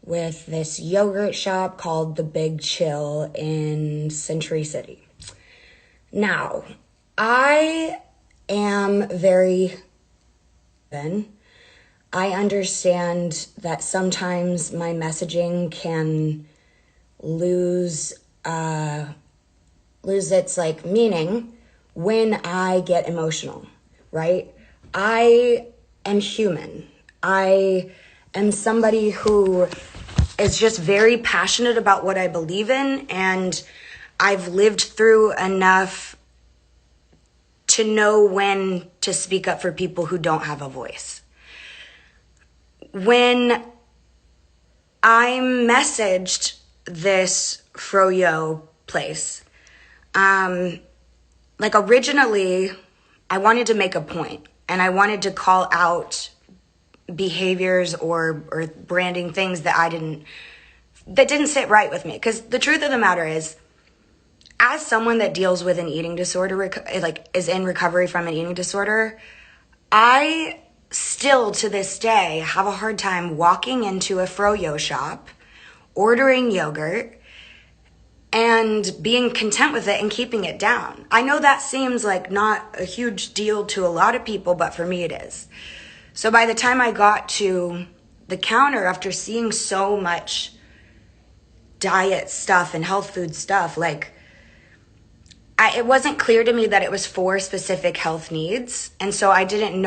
with this yogurt shop called The Big Chill in Century City. Now, I am very open. I understand that sometimes my messaging can lose its like meaning when I get emotional, right? I am human. I am somebody who is just very passionate about what I believe in, and I've lived through enough to know when to speak up for people who don't have a voice. When I messaged this froyo place, originally I wanted to make a point, and I wanted to call out behaviors or branding things that didn't sit right with me. Because the truth of the matter is, as someone that deals with an eating disorder, is in recovery from an eating disorder, I still to this day have a hard time walking into a froyo shop, ordering yogurt, and being content with it and keeping it down. I know that seems like not a huge deal to a lot of people, but for me it is. So by the time I got to the counter, after seeing so much diet stuff and health food stuff, it wasn't clear to me that it was for specific health needs. And so I didn't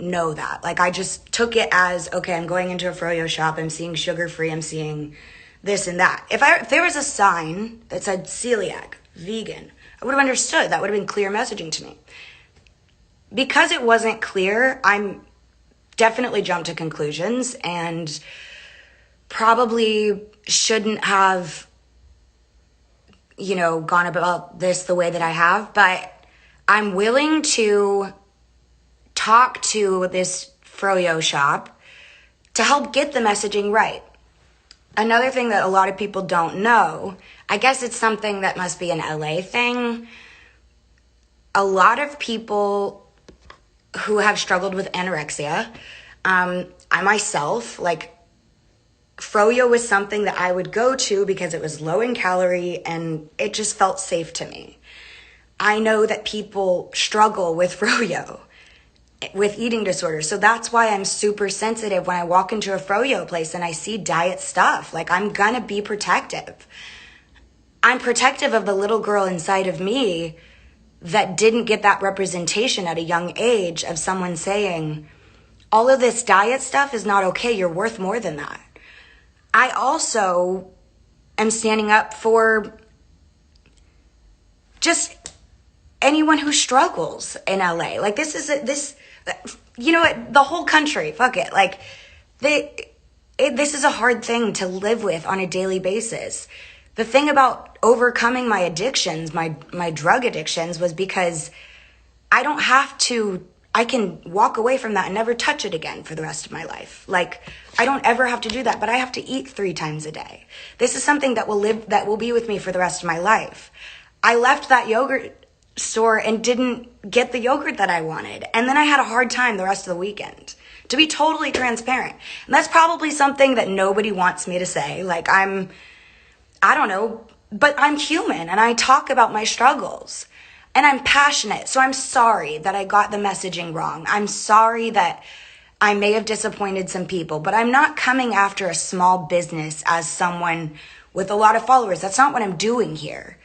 know that. I just took it as, okay, I'm going into a froyo shop, I'm seeing sugar-free, I'm seeing this and that. If there was a sign that said celiac, vegan, I would have understood. That would have been clear messaging to me. Because it wasn't clear, I'm definitely jumped to conclusions and probably shouldn't have, gone about this the way that I have, but I'm willing to talk to this froyo shop to help get the messaging right. Another thing that a lot of people don't know, I guess it's something that must be an LA thing. A lot of people who have struggled with anorexia, I myself, froyo was something that I would go to because it was low in calorie and it just felt safe to me. I know that people struggle with froyo, with eating disorders. So that's why I'm super sensitive when I walk into a froyo place and I see diet stuff. I'm gonna be protective. I'm protective of the little girl inside of me that didn't get that representation at a young age of someone saying, all of this diet stuff is not okay. You're worth more than that. I also am standing up for just anyone who struggles in LA. This is the whole country, fuck it. This is a hard thing to live with on a daily basis. The thing about overcoming my addictions, my drug addictions, was because I can walk away from that and never touch it again for the rest of my life. I don't ever have to do that, but I have to eat 3 times a day. This is something that will be with me for the rest of my life. I left that yogurt store and didn't get the yogurt that I wanted. And then I had a hard time the rest of the weekend, to be totally transparent. And that's probably something that nobody wants me to say. I don't know, but I'm human and I talk about my struggles and I'm passionate. So I'm sorry that I got the messaging wrong. I'm sorry that I may have disappointed some people, but I'm not coming after a small business as someone with a lot of followers. That's not what I'm doing here.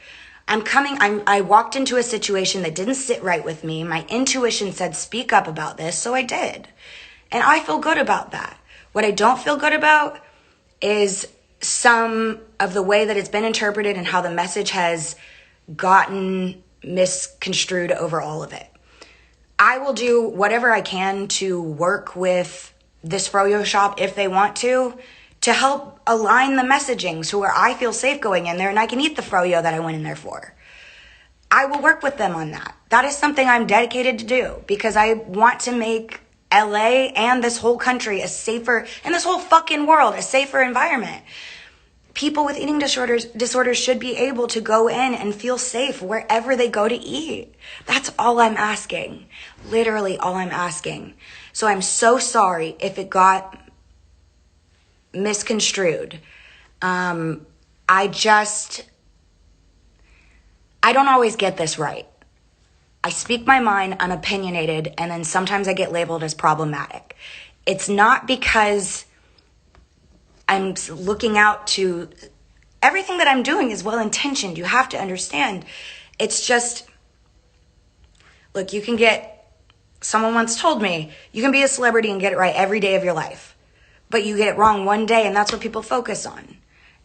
I walked into a situation that didn't sit right with me. My intuition said, speak up about this. So I did. And I feel good about that. What I don't feel good about is some of the way that it's been interpreted and how the message has gotten misconstrued over all of it. I will do whatever I can to work with this froyo shop if they want to help align the messaging to where I feel safe going in there and I can eat the froyo that I went in there for. I will work with them on that. That is something I'm dedicated to do because I want to make LA and this whole country a safer, and this whole fucking world a safer environment. People with eating disorders should be able to go in and feel safe wherever they go to eat. That's all I'm asking. Literally all I'm asking. So I'm so sorry if it got misconstrued. I don't always get this right. I speak my mind, I'm opinionated, and then sometimes I get labeled as problematic. It's not because I'm looking out to, everything that I'm doing is well intentioned. You have to understand. It's just, look, someone once told me, you can be a celebrity and get it right every day of your life, but you get it wrong one day, and that's what people focus on.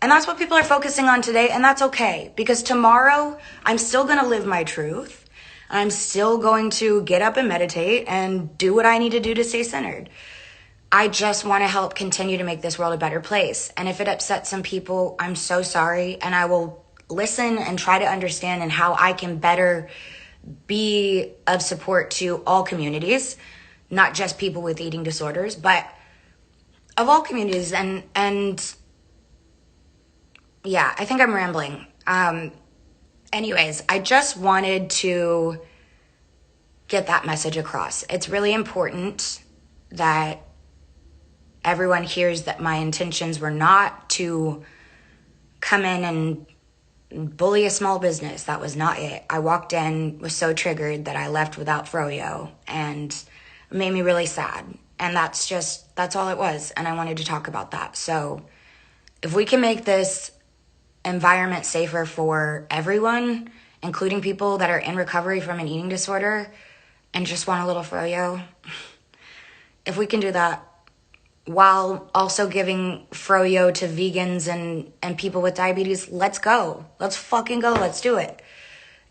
And that's what people are focusing on today, and that's okay, because tomorrow I'm still going to live my truth. I'm still going to get up and meditate and do what I need to do to stay centered. I just want to help continue to make this world a better place. And if it upsets some people, I'm so sorry. And I will listen and try to understand and how I can better be of support to all communities, not just people with eating disorders, but of all communities. And yeah, I think I'm rambling. Anyways, I just wanted to get that message across. It's really important that everyone hears that my intentions were not to come in and bully a small business. That was not it. I walked in, was so triggered that I left without Froyo, and it made me really sad. And that's all it was. And I wanted to talk about that. So if we can make this environment safer for everyone, including people that are in recovery from an eating disorder and just want a little Froyo, if we can do that while also giving Froyo to vegans and people with diabetes, let's go. Let's fucking go. Let's do it.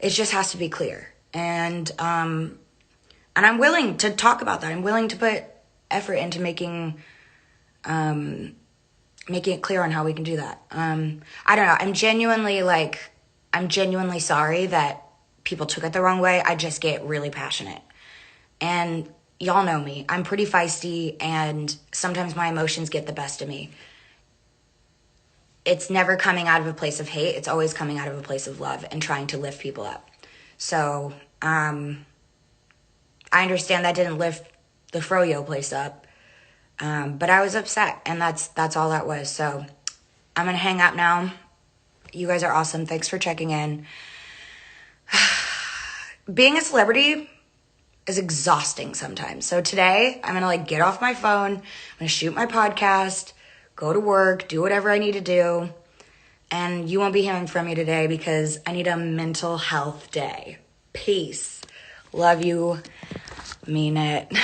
It just has to be clear. And I'm willing to talk about that. I'm willing to put effort into making it clear on how we can do that. I don't know. I'm genuinely sorry that people took it the wrong way. I just get really passionate. And y'all know me. I'm pretty feisty, and sometimes my emotions get the best of me. It's never coming out of a place of hate. It's always coming out of a place of love and trying to lift people up. So, I understand that didn't lift the Froyo place up. But I was upset, and that's all that was. So I'm going to hang up now. You guys are awesome. Thanks for checking in. Being a celebrity is exhausting sometimes. So today I'm going to get off my phone. I'm going to shoot my podcast, go to work, do whatever I need to do. And you won't be hearing from me today because I need a mental health day. Peace. Love you. Mean it.